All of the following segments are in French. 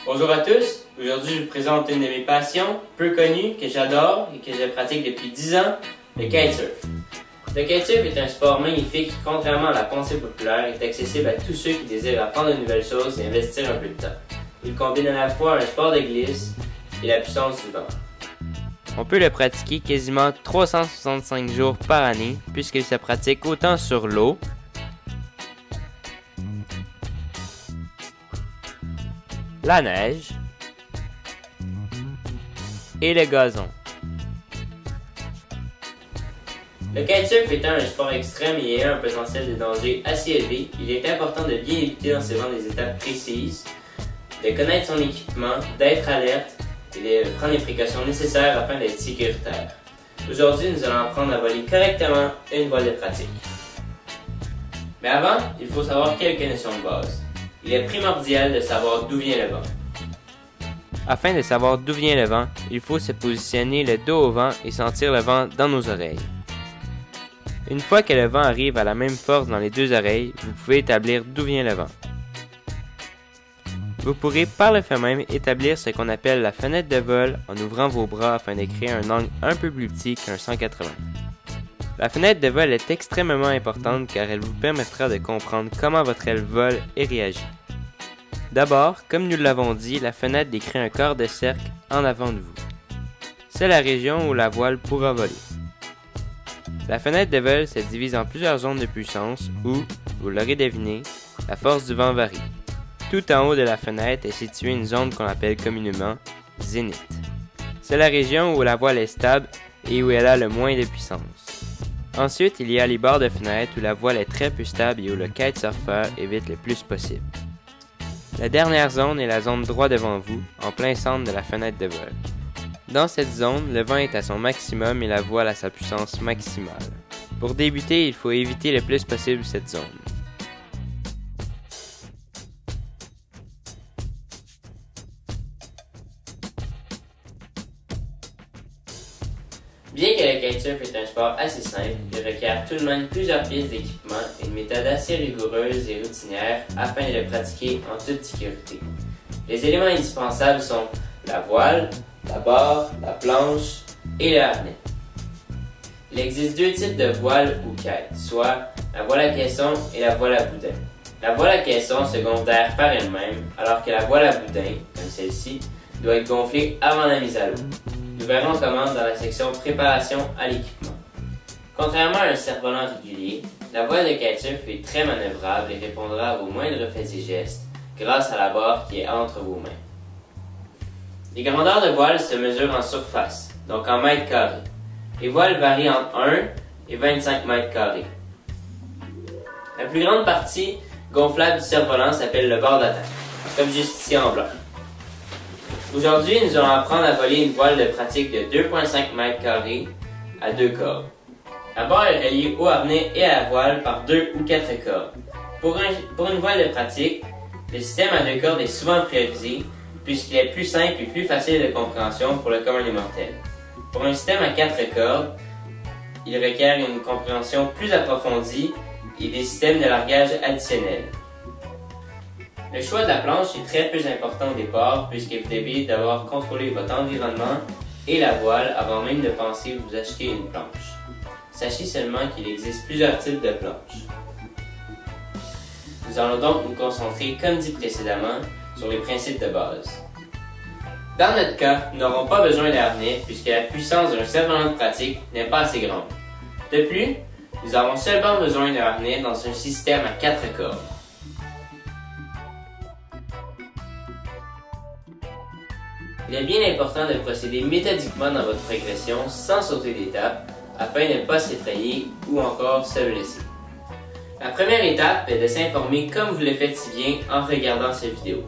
Bonjour à tous, aujourd'hui je vous présente une de mes passions, peu connue, que j'adore et que je pratique depuis 10 ans, le kitesurf. Le kitesurf est un sport magnifique qui, contrairement à la pensée populaire, est accessible à tous ceux qui désirent apprendre de nouvelles choses et investir un peu de temps. Il combine à la fois un sport de glisse et la puissance du vent. On peut le pratiquer quasiment 365 jours par année puisqu'il se pratique autant sur l'eau, la neige et le gazon. Le kitesurf étant un sport extrême et ayant un potentiel de danger assez élevé, il est important de bien débuter en suivant des étapes précises, de connaître son équipement, d'être alerte et de prendre les précautions nécessaires afin d'être sécuritaire. Aujourd'hui, nous allons apprendre à voler correctement une voile de pratique. Mais avant, il faut savoir quelques notions de base. Il est primordial de savoir d'où vient le vent. Afin de savoir d'où vient le vent, il faut se positionner le dos au vent et sentir le vent dans nos oreilles. Une fois que le vent arrive à la même force dans les deux oreilles, vous pouvez établir d'où vient le vent. Vous pourrez par le fait même établir ce qu'on appelle la fenêtre de vol en ouvrant vos bras afin de créer un angle un peu plus petit qu'un 180. La fenêtre de vol est extrêmement importante car elle vous permettra de comprendre comment votre aile vole et réagit. D'abord, comme nous l'avons dit, la fenêtre décrit un corps de cercle en avant de vous. C'est la région où la voile pourra voler. La fenêtre de vol se divise en plusieurs zones de puissance où, vous l'aurez deviné, la force du vent varie. Tout en haut de la fenêtre est située une zone qu'on appelle communément zénith. C'est la région où la voile est stable et où elle a le moins de puissance. Ensuite, il y a les bords de fenêtre où la voile est très peu stable et où le kitesurfer évite le plus possible. La dernière zone est la zone droit devant vous, en plein centre de la fenêtre de vol. Dans cette zone, le vent est à son maximum et la voile à sa puissance maximale. Pour débuter, il faut éviter le plus possible cette zone. Bien que le kitesurf est un sport assez simple, il requiert tout de même plusieurs pièces d'équipement et une méthode assez rigoureuse et routinière afin de le pratiquer en toute sécurité. Les éléments indispensables sont la voile, la barre, la planche et le harnais. Il existe deux types de voile ou kite, soit la voile à caisson et la voile à boudin. La voile à caisson se gonfle d'air par elle-même, alors que la voile à boudin, comme celle-ci, doit être gonflée avant la mise à l'eau. Nous verrons comment dans la section préparation à l'équipement. Contrairement à un cerf-volant régulier, la voile de kitesurf est très manœuvrable et répondra à vos moindres faits et gestes grâce à la barre qui est entre vos mains. Les grandeurs de voile se mesurent en surface, donc en mètres carrés. Les voiles varient entre 1 et 25 mètres carrés. La plus grande partie gonflable du cerf-volant s'appelle le bord d'attaque, comme juste ici en blanc. Aujourd'hui, nous allons apprendre à voler une voile de pratique de 2,5 mètres carrés à 2 cordes. La barre est reliée au harnais et à la voile par 2 ou 4 cordes. Pour une voile de pratique, le système à 2 cordes est souvent priorisé puisqu'il est plus simple et plus facile de compréhension pour le commun des mortels. Pour un système à 4 cordes, il requiert une compréhension plus approfondie et des systèmes de largage additionnels. Le choix de la planche est très peu important au départ puisque vous devez d'abord contrôler votre environnement et la voile avant même de penser vous acheter une planche. Sachez seulement qu'il existe plusieurs types de planches. Nous allons donc nous concentrer, comme dit précédemment, sur les principes de base. Dans notre cas, nous n'aurons pas besoin d'harnais puisque la puissance d'un cerf-volant de pratique n'est pas assez grande. De plus, nous avons seulement besoin d'un harnais dans un système à 4 cordes. Il est bien important de procéder méthodiquement dans votre progression sans sauter d'étape afin de ne pas s'effrayer ou encore se blesser. La première étape est de s'informer comme vous le faites si bien en regardant cette vidéo.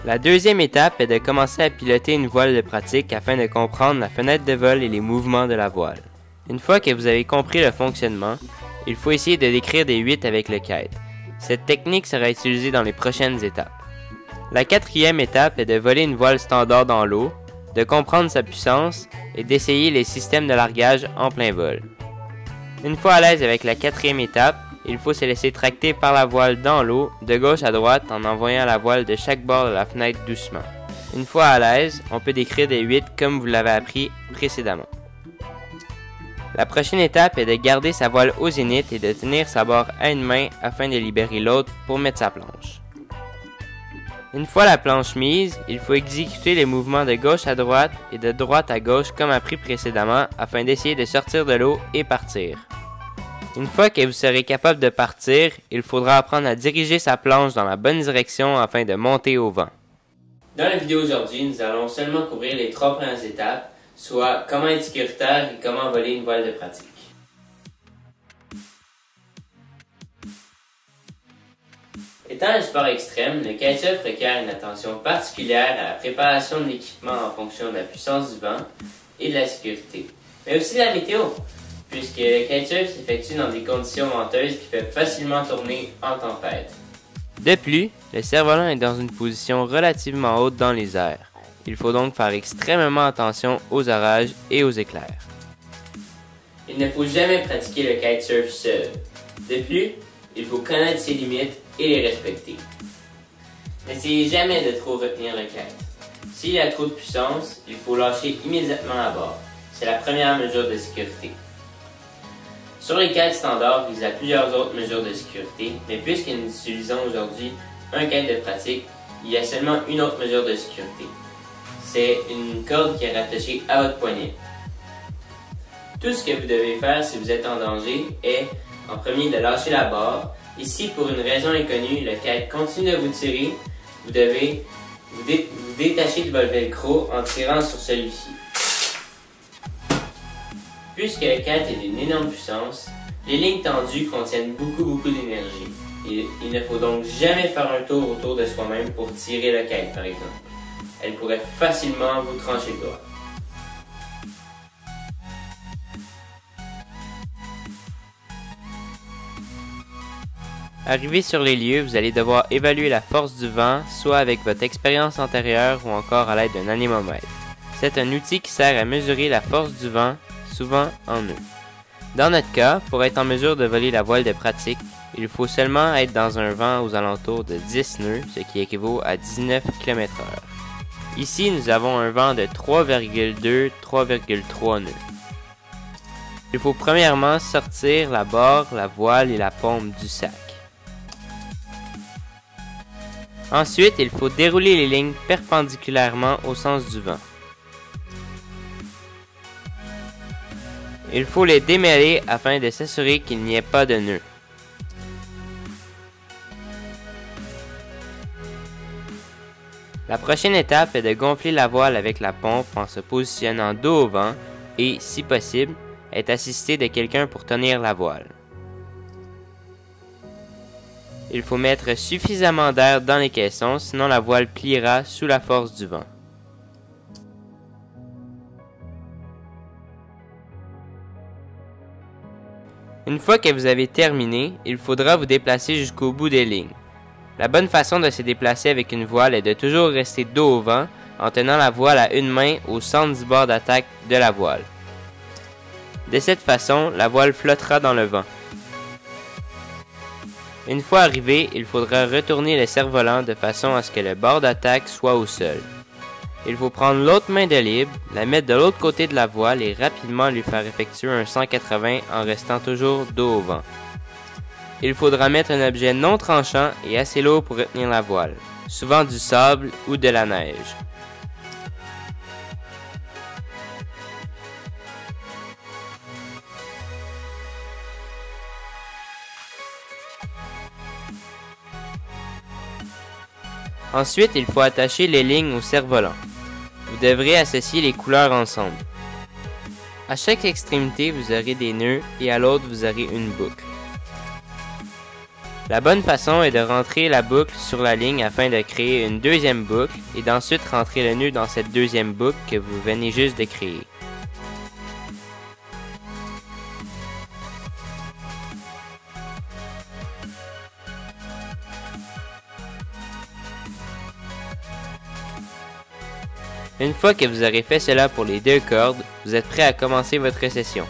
La deuxième étape est de commencer à piloter une voile de pratique afin de comprendre la fenêtre de vol et les mouvements de la voile. Une fois que vous avez compris le fonctionnement, il faut essayer de décrire des 8 avec le kite. Cette technique sera utilisée dans les prochaines étapes. La quatrième étape est de voler une voile standard dans l'eau, de comprendre sa puissance et d'essayer les systèmes de largage en plein vol. Une fois à l'aise avec la quatrième étape il faut se laisser tracter par la voile dans l'eau, de gauche à droite, en envoyant la voile de chaque bord de la fenêtre doucement. Une fois à l'aise, on peut décrire des 8 comme vous l'avez appris précédemment. La prochaine étape est de garder sa voile au zénith et de tenir sa barre à une main afin de libérer l'autre pour mettre sa planche. Une fois la planche mise, il faut exécuter les mouvements de gauche à droite et de droite à gauche comme appris précédemment afin d'essayer de sortir de l'eau et partir. Une fois que vous serez capable de partir, il faudra apprendre à diriger sa planche dans la bonne direction afin de monter au vent. Dans la vidéo aujourd'hui, nous allons seulement couvrir les 3 premières étapes, soit comment être sécuritaire et comment voler une voile de pratique. Étant un sport extrême, le kitesurf requiert une attention particulière à la préparation de l'équipement en fonction de la puissance du vent et de la sécurité, mais aussi de la météo, puisque le kitesurf s'effectue dans des conditions venteuses qui peuvent facilement tourner en tempête. De plus, le cerf-volant est dans une position relativement haute dans les airs. Il faut donc faire extrêmement attention aux orages et aux éclairs. Il ne faut jamais pratiquer le kitesurf seul. De plus, il faut connaître ses limites et les respecter. N'essayez jamais de trop retenir le kite. S'il a trop de puissance, il faut lâcher immédiatement à bord. C'est la première mesure de sécurité. Sur les kites standards, il y a plusieurs autres mesures de sécurité, mais puisque nous utilisons aujourd'hui un kite de pratique, il y a seulement une autre mesure de sécurité. C'est une corde qui est rattachée à votre poignet. Tout ce que vous devez faire si vous êtes en danger est, en premier, de lâcher la barre. Et si pour une raison inconnue, le kite continue de vous tirer, vous devez vous détacher de votre velcro en tirant sur celui-ci. Puisque le kite est d'une énorme puissance, les lignes tendues contiennent beaucoup d'énergie. Il ne faut donc jamais faire un tour autour de soi-même pour tirer le kite, par exemple. Elle pourrait facilement vous trancher le doigt. Arrivé sur les lieux, vous allez devoir évaluer la force du vent, soit avec votre expérience antérieure ou encore à l'aide d'un anémomètre. C'est un outil qui sert à mesurer la force du vent, souvent en nœuds. Dans notre cas, pour être en mesure de voler la voile de pratique, il faut seulement être dans un vent aux alentours de 10 nœuds, ce qui équivaut à 19 km/h. Ici, nous avons un vent de 3,2-3,3 nœuds. Il faut premièrement sortir la barre, la voile et la pompe du sac. Ensuite, il faut dérouler les lignes perpendiculairement au sens du vent. Il faut les démêler afin de s'assurer qu'il n'y ait pas de nœud. La prochaine étape est de gonfler la voile avec la pompe en se positionnant dos au vent et, si possible, être assisté de quelqu'un pour tenir la voile. Il faut mettre suffisamment d'air dans les caissons, sinon la voile pliera sous la force du vent. Une fois que vous avez terminé, il faudra vous déplacer jusqu'au bout des lignes. La bonne façon de se déplacer avec une voile est de toujours rester dos au vent en tenant la voile à une main au centre du bord d'attaque de la voile. De cette façon, la voile flottera dans le vent. Une fois arrivé, il faudra retourner le cerf-volant de façon à ce que le bord d'attaque soit au sol. Il faut prendre l'autre main de libre, la mettre de l'autre côté de la voile et rapidement lui faire effectuer un 180 en restant toujours dos au vent. Il faudra mettre un objet non tranchant et assez lourd pour retenir la voile, souvent du sable ou de la neige. Ensuite, il faut attacher les lignes au cerf-volant. Vous devrez associer les couleurs ensemble. À chaque extrémité, vous aurez des nœuds et à l'autre, vous aurez une boucle. La bonne façon est de rentrer la boucle sur la ligne afin de créer une deuxième boucle et d'ensuite rentrer le nœud dans cette deuxième boucle que vous venez juste de créer. Une fois que vous aurez fait cela pour les deux cordes, vous êtes prêt à commencer votre session.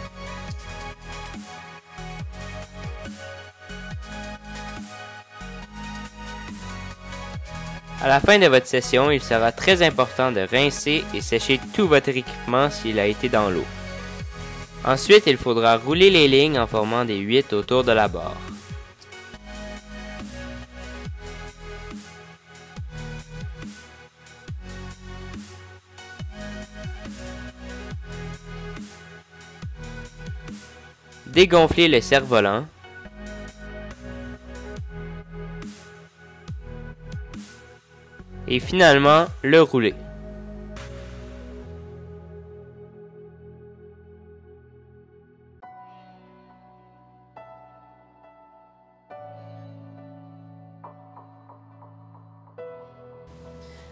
À la fin de votre session, il sera très important de rincer et sécher tout votre équipement s'il a été dans l'eau. Ensuite, il faudra rouler les lignes en formant des 8 autour de la barre. Dégonfler le cerf-volant. Et finalement, le rouler.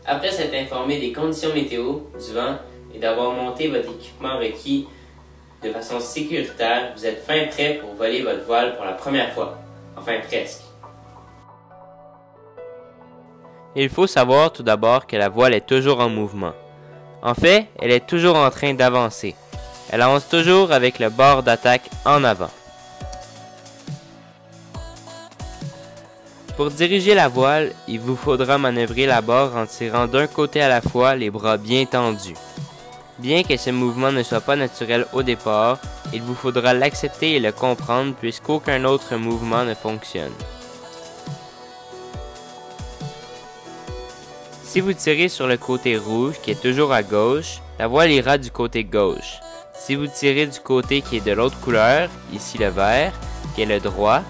Après s'être informé des conditions météo, du vent et d'avoir monté votre équipement requis de façon sécuritaire, vous êtes fin prêt pour voler votre voile pour la première fois. Enfin presque. Il faut savoir tout d'abord que la voile est toujours en mouvement. En fait, elle est toujours en train d'avancer. Elle avance toujours avec le bord d'attaque en avant. Pour diriger la voile, il vous faudra manœuvrer la barre en tirant d'un côté à la fois, les bras bien tendus. Bien que ce mouvement ne soit pas naturel au départ, il vous faudra l'accepter et le comprendre puisqu'aucun autre mouvement ne fonctionne. Si vous tirez sur le côté rouge qui est toujours à gauche, la voile ira du côté gauche. Si vous tirez du côté qui est de l'autre couleur, ici le vert, qui est le droit,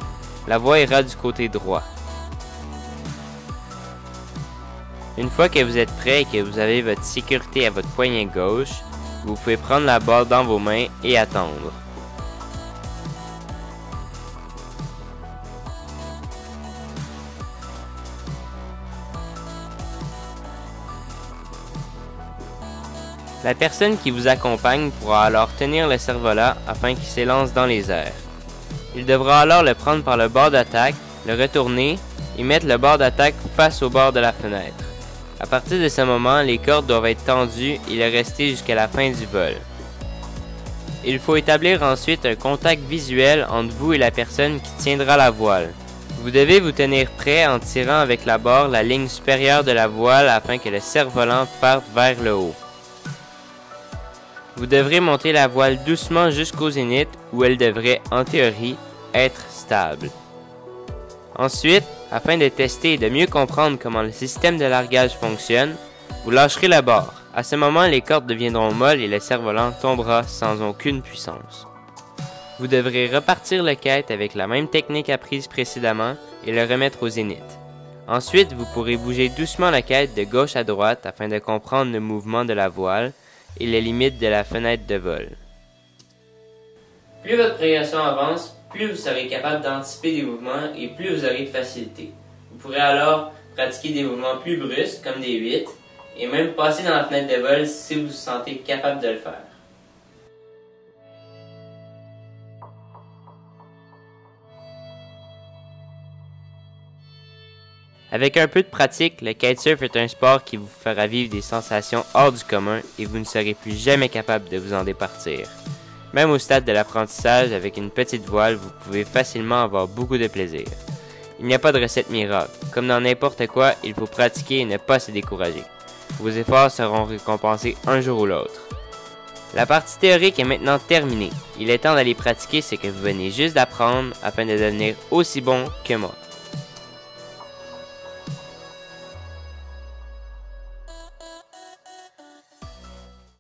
la voile ira du côté droit. Une fois que vous êtes prêt et que vous avez votre sécurité à votre poignet gauche, vous pouvez prendre la barre dans vos mains et attendre. La personne qui vous accompagne pourra alors tenir le cerf-volant afin qu'il s'élance dans les airs. Il devra alors le prendre par le bord d'attaque, le retourner et mettre le bord d'attaque face au bord de la fenêtre. À partir de ce moment, les cordes doivent être tendues et le rester jusqu'à la fin du vol. Il faut établir ensuite un contact visuel entre vous et la personne qui tiendra la voile. Vous devez vous tenir prêt en tirant avec la barre la ligne supérieure de la voile afin que le cerf-volant parte vers le haut. Vous devrez monter la voile doucement jusqu'au zénith où elle devrait, en théorie, être stable. Ensuite, afin de tester et de mieux comprendre comment le système de largage fonctionne, vous lâcherez la barre. À ce moment, les cordes deviendront molles et le cerf-volant tombera sans aucune puissance. Vous devrez repartir le kite avec la même technique apprise précédemment et le remettre au zénith. Ensuite, vous pourrez bouger doucement le kite de gauche à droite afin de comprendre le mouvement de la voile et les limites de la fenêtre de vol. Plus votre progression avance, plus vous serez capable d'anticiper des mouvements et plus vous aurez de facilité. Vous pourrez alors pratiquer des mouvements plus brusques comme des 8 et même passer dans la fenêtre de vol si vous vous sentez capable de le faire. Avec un peu de pratique, le kitesurf est un sport qui vous fera vivre des sensations hors du commun et vous ne serez plus jamais capable de vous en départir. Même au stade de l'apprentissage, avec une petite voile, vous pouvez facilement avoir beaucoup de plaisir. Il n'y a pas de recette miracle. Comme dans n'importe quoi, il faut pratiquer et ne pas se décourager. Vos efforts seront récompensés un jour ou l'autre. La partie théorique est maintenant terminée. Il est temps d'aller pratiquer ce que vous venez juste d'apprendre afin de devenir aussi bon que moi.